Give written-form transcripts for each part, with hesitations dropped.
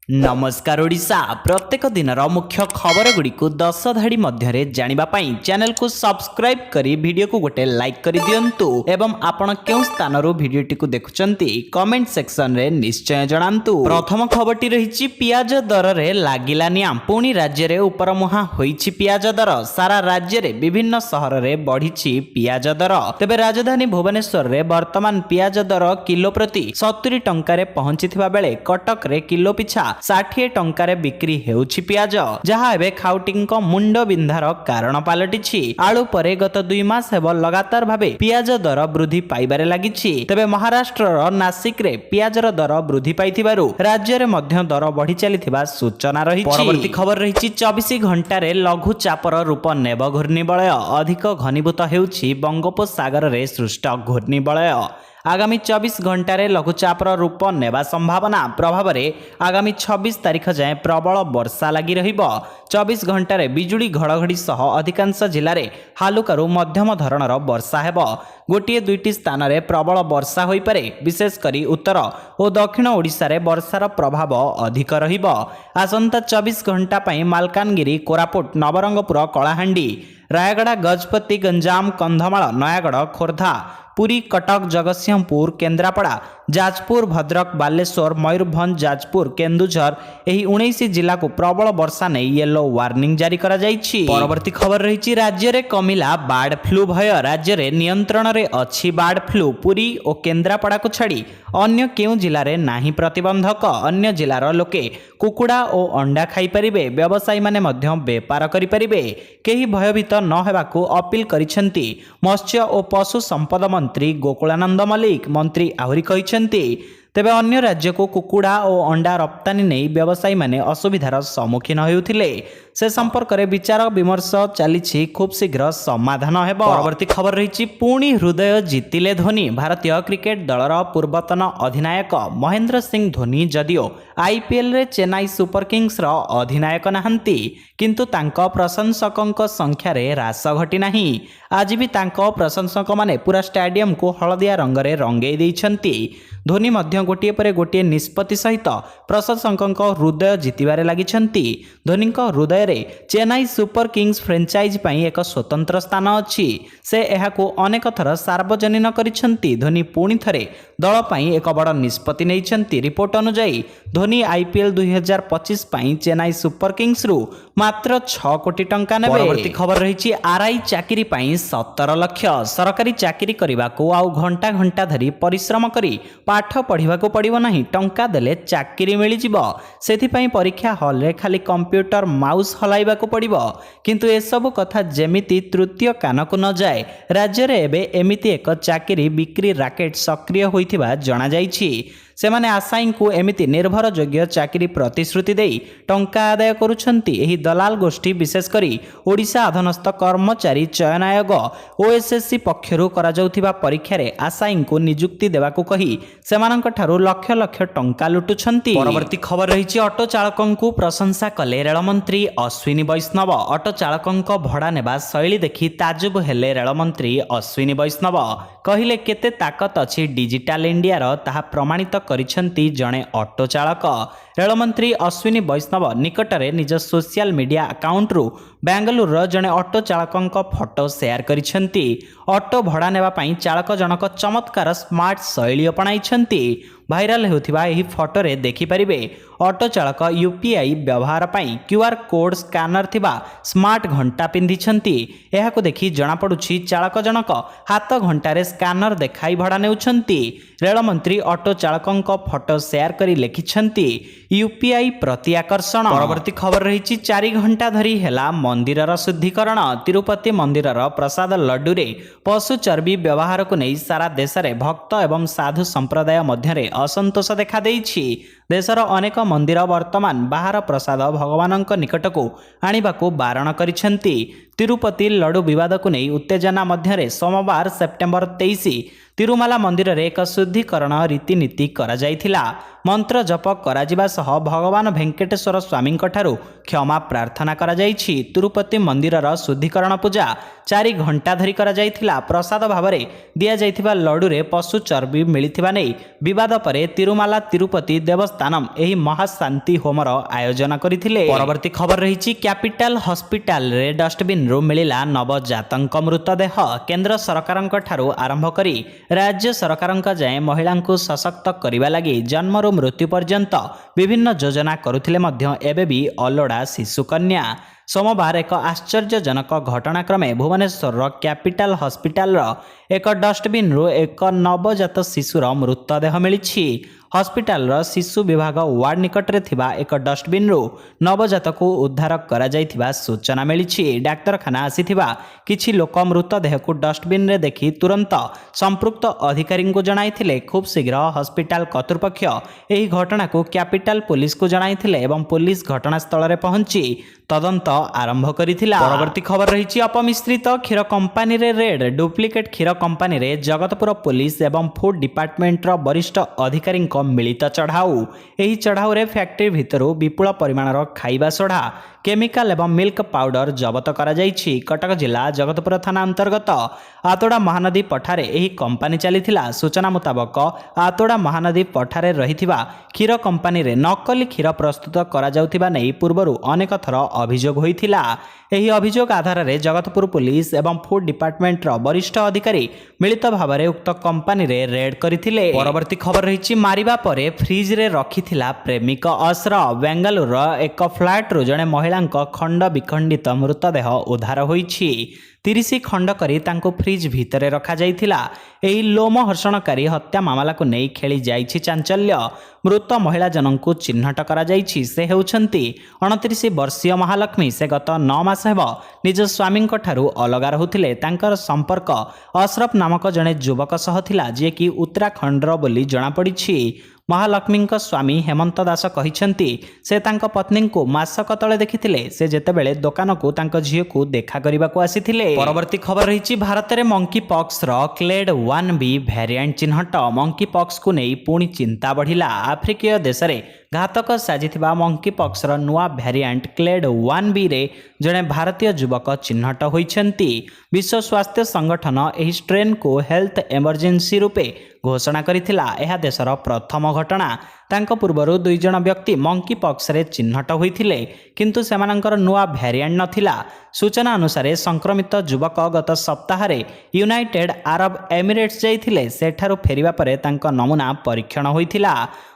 नमस्कार ओडिशा प्रत्येक दिन मुख्य खबर गुड़ी को 10 धाड़ी मध्य जानिबा पाई चैनल को सब्सक्राइब करी वीडियो को गोटे लाइक कर दियंतु एवं आपण केउ स्थान रो वीडियोटी को देखुचंती कमेंट सेक्शन रे निश्चय जणांतु। प्रथम खबरटी रहिछि पियाज दर रे लागिलानी पुणी राज्य रे उपर मुहा होईछि पियाज दर। सारा राज्य रे विभिन्न सहर रे बढ़िछि पियाज दर। तेबे राजधानी भुवनेश्वर रे वर्तमान पियाज दर किलो प्रति 70 टंका रे पहुंचिथिबा बेले कटक रे किलो पिछा 60 टंकार बिक्री हेउछि पियाज, जहा एबे खाउटिंक मुंड बिंधार कारण पालटिछि। आलू परे गत 2 मास हेब लगातार भाबे पियाज दर वृद्धि पाइबारे लागिछि। तेबे महाराष्ट्रर नासिक रे पियाजर दर वृद्धि पाइथिबारु राज्य रे मध्य दर बढ़ी चलिथिबा सूचना रहिछि। परवर्ती खबर रहिछि 24 घंटा रे लघु चापर रूप नेब घूर्णिबलय अधिक घनीभूत हेउछि बंगोपसागर रे सृष्ट घूर्णिबलय। आगामी 24 घंटा रे लघुचापर रूप नेबा संभावना प्रभाव रे आगामी 26 तारिख जाए प्रबल वर्षा लगी रहिबो। 24 घंटा रे बिजुली घड़घड़ी सह अधिकांश जिल्ला रे हालुकारू मध्यम धरणर वर्षा हेबो। गोटिए दुईटी स्थान रे प्रबल वर्षा होई पारे, विशेष करी उत्तर और दक्षिण ओडिशा रे वर्षार प्रभाव अधिक रहिबो। आसंता 24 घंटा पई मालकानगिरी, कोरापुट, नवरंगपुर, कलाहांडी, रायगड़ा, गजपति, गंजाम, कंधमाल, नयागढ़, खोर्धा, पुरी, कटक, जगतसिंहपुर, केन्द्रापड़ा, जाजपुर, भद्रक, बालेश्वर, मयूरभंज, जाजपुर, केन्दुझर एही 19 जिला को प्रबल वर्षा नहीं येलो वार्निंग जारी करा जाइछि। परवर्ती खबर रहिछि राज्य रे कमिला बार्ड फ्लू भय। राज्य रे नियंत्रण रे अछि बार्ड फ्लू। पुरी और केन्द्रापड़ा को छाड़ी अन्य केउ जिला रे नाही प्रतिबंधक। अन्य जिलार लोके कुकुड़ा और अंडा खाई परिबे। व्यवसायी माने मध्य बेपार करि परिबे। केही भयभीत न हेबाकू अपील करिसेंती मत्स्य और पशु संपद मंत्री गोकुलानंद मल्लिक। मंत्री आहुरी कहिसेंती तेबे अन्य राज्य को कुकुड़ा और अंडा रप्तानी नहीं व्यवसायी माने असुविधार सम्मुखीन हेउथिले। से संपर्क में विचार विमर्श चली खूब शीघ्र समाधान हेबो। परवर्ती खबर रही पुणी हृदय जितिले धोनी। भारतीय क्रिकेट दलर पूर्वतन अधिनायक महेंद्र सिंह धोनी जदिओ आईपीएल रे चेन्नई सुपर किंग्स रो अधिनायक नाहंती, किंतु तांको प्रशंसकंक संख्या रे ह्रास घटी नाही। आज भी तांको प्रशंसक माने पूरा स्टेडियम को हलदिया रंग रे रंगई दैछंती। धोनी मध्य गोटिए परे गोटिए निष्पत्ति सहित प्रशंसकंक हृदय जितिबारे लागिछंती। धोनीक हृदय रे चेन्नई सुपर किंग्स फ्रेंचाइज पई एक स्वतंत्र स्थान अछि। से एहाको अनेक थर सार्वजनीन करिछंती। धोनी पुणी थरे दल पई एक बड़ निष्पत्ति नैछंती। रिपोर्ट अनुसार धोनी आईपीएल 2025 पई चेन्नई सुपर किंग्स रु मात्र 6 कोटी टंका नेबे। परवर्ती खबर रहिछि आरआई चाकरी पई 17 लाख। सरकारी चाकरी करबाको आउ घंटा घंटा धरी परिश्रम करी पाठ पढ़िबाको पड़िबो नाही। टंका देले चाकरी मिली जिवो। सेथि पई परीक्षा हॉल रे खाली कंप्यूटर माउस हलाइबाको पड़िबो। किंतु ए सब कथा जेमिति तृतीय कानकु न जाए, राज्य रे एबे एमिति एक चाकरी बिक्री राकेट सक्रिय होइथिबा जणा जाइछि। सेमाने आशायी को एमिति निर्भर योग्य चाकरी प्रतिश्रुति देई टंका आदाय करुछंती। एही दलाल गोष्ठी विशेष करी ओडिशा अधीनस्थ कर्मचारी चयन आयोग ओएसएससी पक्षरु करा जाउथिबा परीक्षा रे आशायी को नियुक्ति देबाकू कही सेमानंक ठारू लक्ष लक्ष टंका लुटुछंती। परवर्ती खबर रहिछि ऑटो चालकंकु प्रशंसा कले रेलमंत्री अश्विनी वैष्णव। ऑटो चालकंक भड़ा नेबा शैली देखि ताजुब हेले रेलमंत्री अश्विनी वैष्णव। कहिले केते ताकत अछि डिजिटल इंडिया रो ताहा प्रमाणित करिछंती जणे ऑटो चालक। रेलमंत्री अश्विनी वैष्णव निकटरे निज सोशल मीडिया अकाउंट रु बेंगलुरु जणे ऑटो चालकंक फोटो शेयर करिछंती। ऑटो भड़ा नेबा पई चालक जनक चमत्कार स्मार्ट शैली अपनाइछंती। भाइराल हेउथिबा एही फोटो रे देखि परिबे ऑटो चालक यूपीआई व्यवहार पई क्यूआर कोड स्कैनर थिबा स्मार्ट घंटा पिंधिछंती। एहाको देखि जणा पडुछि चालक जनक हाथ घंटा रे स्कैनर देखाई भड़ा नेउछंती। रेलमंत्री ऑटो चालकंक फोटो शेयर करी लिखिछंती यूपीआई प्रति आकर्षण। परवर्ती खबर रहिछि 4 घंटा धरी हेला मंदिरर शुद्धिकरण। तिरुपति मंदिरर प्रसाद लड्डू रे पशु चर्बी व्यवहार को नहीं सारा देश रे भक्त एवं साधु संप्रदाय मध्य असंतोष देखा देइछि। देशर अनेक मंदिर वर्तमान बाहर प्रसाद भगवानंक निकटको आनिबाको बारण करिसेंती। तिरुपति लड्डू विवाद को नहीं उत्तेजना मध्य सोमवार सेप्टेम्बर 23 तिरुमाला मंदिर रे एक शुद्धिकरण रीतिनीति करा जायथिला। मंत्र जप कराजिबा सह भगवान वेंकटेश्वर स्वामी ठारू क्षमा प्रार्थना करा जायछि। तिरुपति मंदिरर शुद्धिकरण पूजा 4 घंटा धरी करा जायथिला। प्रसाद भावरे दिया जायथिबा लड्डू रे पशु चर्बी मिलिथिबा नै विवाद परे तिरुमाला तिरुपति देवस्थानम एही महाशांति होमर आयोजन करिथिले। परवर्ती खबर रहिछि कैपिटल हॉस्पिटल रे डस्टबिन रो मिलिला नवजातक मृतदेह। केंद्र सरकारक ठारू आरंभ करी राज्य सरकारक जाय महिलांकु सशक्त करिबा लागि जन्मरो मृत्यु पर्यंत विभिन्न योजना करुथिले मध्य एबे भी अलोड़ा शिशु कन्या। सोमवार एक आश्चर्यजनक घटनाक्रमे भुवनेश्वर कैपिटल हॉस्पिटल एक डस्टबिन रो एक नवजात शिशुर मृतदेह मिली। हॉस्पिटल शिशु विभाग वार्ड निकट रे थिबा एक डस्टबिन रो नवजात को उद्धार करा जायथिबा सूचना मिली। डाक्तरखाना आसीथिबा किछि लोक मृतदेह को डस्टबिन रे देखि तुरंत संपृक्त अधिकारी को जणाइथिले। खूब शीघ्र हॉस्पिटल कर्तृपक्ष एही घटना को कैपिटल पुलिस को जणाइथिले एवं पुलिस घटनास्थल रे पहुंची तदंत आरंभ करिथिला। परवर्ती खबर रहिछि अपमिश्रित क्षीर कंपनी रे रेड। डुप्लिकेट क्षीर कंपनी रे जगतपुर पुलिस एवं फूड डिपार्टमेंट रो वरिष्ठ अधिकारी मिलित चढ़ाऊ। एही चढ़ाऊ रे फैक्ट्री भितरु विपुल परिमाणर खाइबा सोडा केमिकल एवं मिल्क पाउडर जबत करा जायछि। कटक जिला जगतपुर थाना अंतर्गत आतोड़ा महानदी पठारे एही कंपनी चलीथिला। सूचना मुताबक आतोड़ा महानदी पठारे रहिथिबा क्षीर कंपनी रे नकली क्षीर प्रस्तुत करा जाउथिबा नै पूर्वरु अनेक थर अभियोग होइथिला। एही अभियोग आधार रे जगतपुर पुलिस एवं फूड डिपार्टमेंट रो वरिष्ठ अधिकारी मिलित भावरे उक्त कंपनी रे रेड करिथिले। परवर्ती खबर रहिछि मारिबा परे फ्रिज रे रखिथिला प्रेमिक अस्र। बेंगलुरु एक फ्लैट रो जणे महिला खंड विखंडित मृतदेह उद्धार होइछि। 30 खंड करी तांको फ्रिज भितरे रखा जाइथिला। एही लोमहर्षणकारी हत्या मामला को नहीं खेली जाइछि चांचल्य। मृत महिला जनंकु चिन्हट करा जाइछि। से हेउछंती 29 वर्षीय महालक्ष्मी। से गत 9 मास हेब निज स्वामी ठारू अलगा रहुथिले। तांकर संपर्क अशरफ नामक जणे युवक सह थिला जे कि उत्तराखंड रो बोली जणा पड़िछि। महालक्ष्मी स्वामी हेमंत दास कहिछंती से तांको पत्नी को मासक तले देखिथिले। से जेतेबेले दुकान को तांको झियो को देखा करबा को आसीथिले। परवर्ती खबर रहिछि भारत रे मंकी पॉक्स रो क्लेड 1B वेरिएंट चिन्हट। मंकी पॉक्स को नहीं पुणी चिंता बढ़िला। आफ्रिकीय देश रे घातक साजिथिबा मंकी पॉक्स रो नुआ वेरिएंट क्लेड 1B रे जणे भारतीय युवक चिन्हट होइछंती। विश्व स्वास्थ्य संगठन एही स्ट्रेन को हेल्थ इमरजेंसी रूपे घोषणा करिथिला। एहा देशर प्रथम घटना। तांको पूर्वरु 2 जण व्यक्ति मंकी पॉक्स रे चिन्हट होइथिले किंतु सेमानंकर नुआ वेरिएंट नथिला। सूचना अनुसार संक्रमित युवक गत सप्ताह रे यूनाइटेड अरब एमिरेट्स जाइथिले। सेठारु फेरिबा परे तांको नमूना परीक्षण होइथिला।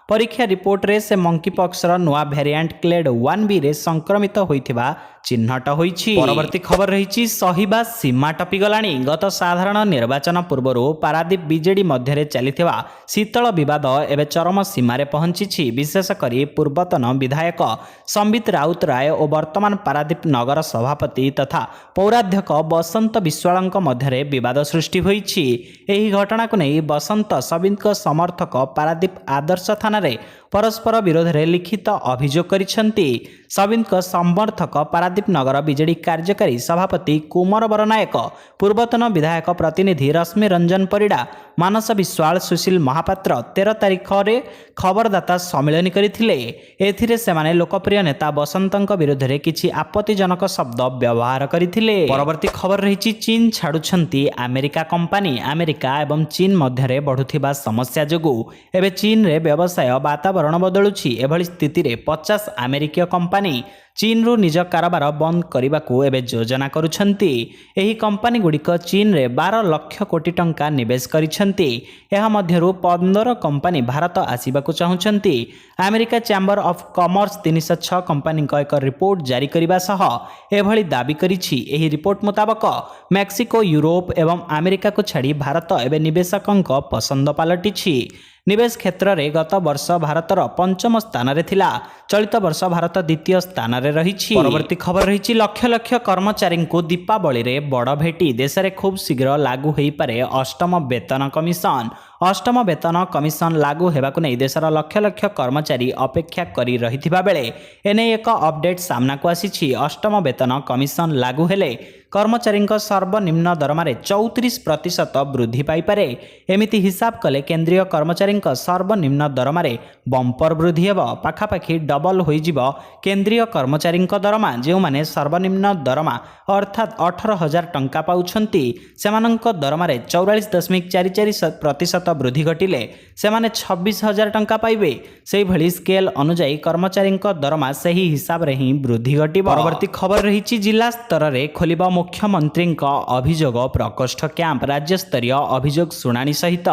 परीक्षा रिपोर्ट रे से मंकी पॉक्स रो नुआ वेरिएंट क्लेड 1B रे संक्रमित होइथिबा चिन्हट होइछि। परवर्ती खबर रहिछि सहिबा सीमा टपी गलाणी। गत साधारण निर्वाचन पूर्वरु पारादीप बीजेडी मध्य रे चलिथिबा शीतल विवाद एबे चरम सीमा रे पहुंचिछि। विशेष करी पूर्वतन विधायक संबित राउत राय और वर्तमान पारादीप नगर सभापति तथा पौराध्यक्ष बसंत विश्वालଙ୍କ ମଧ୍ୟରେ विवाद सृष्टि होइछि। एही घटना को नै बसंत सबितଙ୍କ समर्थक पारादीप आदर्श थाना रे परस्पर विरोध रे लिखित अभियोग करिसंती। सबितଙ୍କ समर्थक पारादीप नगर बीजेडी कार्यकारी सभापति कुमार बरनायक, पूर्वतन विधायक प्रतिनिधि रश्मि रंजन परिडा, मानस विश्वाल, सुशील महापात्र 13 तारिख रे खबरदाता सम्मेलन करथिले। एथिरे सेमाने लोकप्रिय नेता बसंतଙ୍କ विरोध रे किछि आपत्तिजनक शब्द व्यवहार करथिले। परवर्ती खबर रहिछि चीन छाडुछंती अमेरिका कंपनी। अमेरिका एवं चीन मध्य रे बढ़ुथिबा समस्या जोगु एबे चीन रे व्यवसाय वातावरण बदलुछि। एभली स्थिति रे 50 अमेरिकीय कंपनी चीन रु निज कारोबार बंद करने को एवं योजना करुछंती। एही कंपनी गुड़िक चीन रे 12 लाख कोटी टंका निवेश करिछंती। एहा मध्यरु 15 कंपनी भारत आसीबाकू चाहुछंती। America chamber of commerce 306 company का एक रिपोर्ट जारी करबा सह एभली दाबी करिछि। एही रिपोर्ट मुताबक मेक्सिको, यूरोप एवं अमेरिका को छाड़ी भारत एवं निवेशकंक पसंद पलटिछि। निवेश क्षेत्र में गत वर्ष भारतर 5म स्थान रे थिला। चलित वर्ष भारत 2य स्थान रे रहिछि। परवर्ती खबर रहिछि लक्ष लक्ष कर्मचारी को दीपावली रे बड़ भेटी। देश में खूब शीघ्र लागू होई पारे 8म वेतन कमिशन। 8म वेतन कमिशन लागू हेबाकु नै देशर लक्ष लक्ष कर्मचारी अपेक्षा करी रहिथिबा बेले एने एक अपडेट सामना को आसीछि। 8म वेतन कमिशन लागू हेले कर्मचारीଙ୍କ सर्वनिम्न दरमाରେ 34% वृद्धि पाइपारे। एमिति हिसाब कले केंद्रीय कर्मचारीଙ୍କ सर्वनिम्न दरमारे बंपर वृद्धि हेब। पाखापाखि डबल होइजिब केंद्रीय कर्मचारीଙ୍କ दरमा। जो माने सर्वनिम्न दरमा अर्थात 18,000 टंका पाउछंती सेमानଙ୍କ दरमारे 44.44% वृद्धि घटिले सेमाने 26,000 टंका पाइबे। सेही भली स्केल अनुसार कर्मचारीଙ୍କ दरमा सही हिसाब रे ही वृद्धि घटिब। परवर्ती खबर रही जिला स्तर रे खोलिबा मुख्यमंत्री अभियोग प्रकोष्ठ कैंप। राज्य स्तरीय अभियोग शुणाणी सहित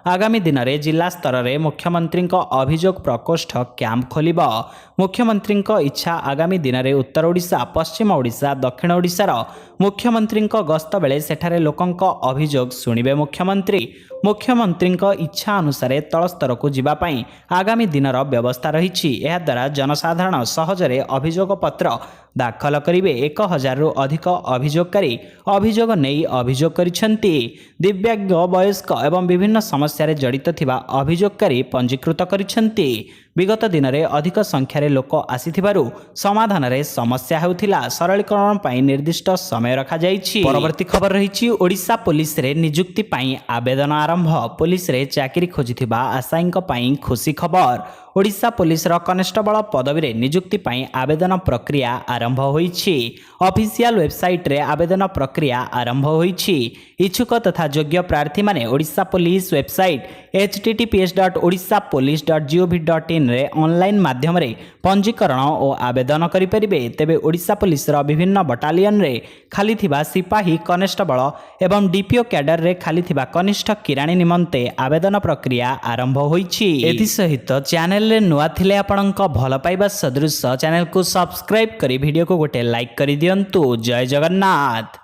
आगामी दिन में जिला स्तर में मुख्यमंत्री अभियोग प्रकोष्ठ कैंप खोलिब। मुख्यमंत्री इच्छा आगामी दिन में उत्तर ओडिशा, पश्चिम ओडिशा, दक्षिण ओडिशार मुख्यमंत्री गस्त बेले सेठारे लोकंक अभियोग शुणिबे मुख्यमंत्री। मुख्यमंत्री इच्छा अनुसार तलस्तर को जीवाई आगामी दिनर व्यवस्था रही। यह द्वारा जनसाधारण सहजरे अभियोग पत्र दाखल करेंगे। 1,000 रु अधिक अभियोगकारी अभियोग नहीं अभियोग करिसेंती। दिव्यांग, वयस्क एवं विभिन्न समस्या जड़ित थिबा अभियोगकारी पंजीकृत करिसेंती। विगत दिन में अधिक संख्यार लोक आसीथिबारु समाधान रे समस्या हेउथिला। सरलीकरण पाई निर्दिष्ट समय रखा जाइछि। परवर्ती खबर रही ओडिशा पुलिस रे नियुक्ति पाई आवेदन आरंभ। पुलिस रे चाकरी खोजिथिबा आशायींक पाई खुशी खबर। ओडिशा पुलिस रो कनेस्टेबल पदवी रे नियुक्ति पाई आवेदन प्रक्रिया आरंभ होईछि। ऑफिशियल वेबसाइट रे आवेदन प्रक्रिया आरंभ होईछि। इच्छुक तथा योग्य प्रार्थी माने ओडिशा पुलिस वेबसाइट https://odishapolice.gov.in रे ऑनलाइन माध्यम रे पंजीकरण और आवेदन करि परिबे। तेबे ओडिशा पुलिस रो विभिन्न बटालियन रे खाली थिबा सिपाही, कनेस्टेबल एवं डीपीओ कैडर रे खाली थिबा कनिष्ठ किराणी निमंते आवेदन प्रक्रिया आरंभ होईछि। एथि सहित चैनल रे नुआ थिले आपणक भल पाइबा सदृश चैनल को सब्सक्राइब करी वीडियो को गोटे लाइक करि दियंतु। जय जगन्नाथ।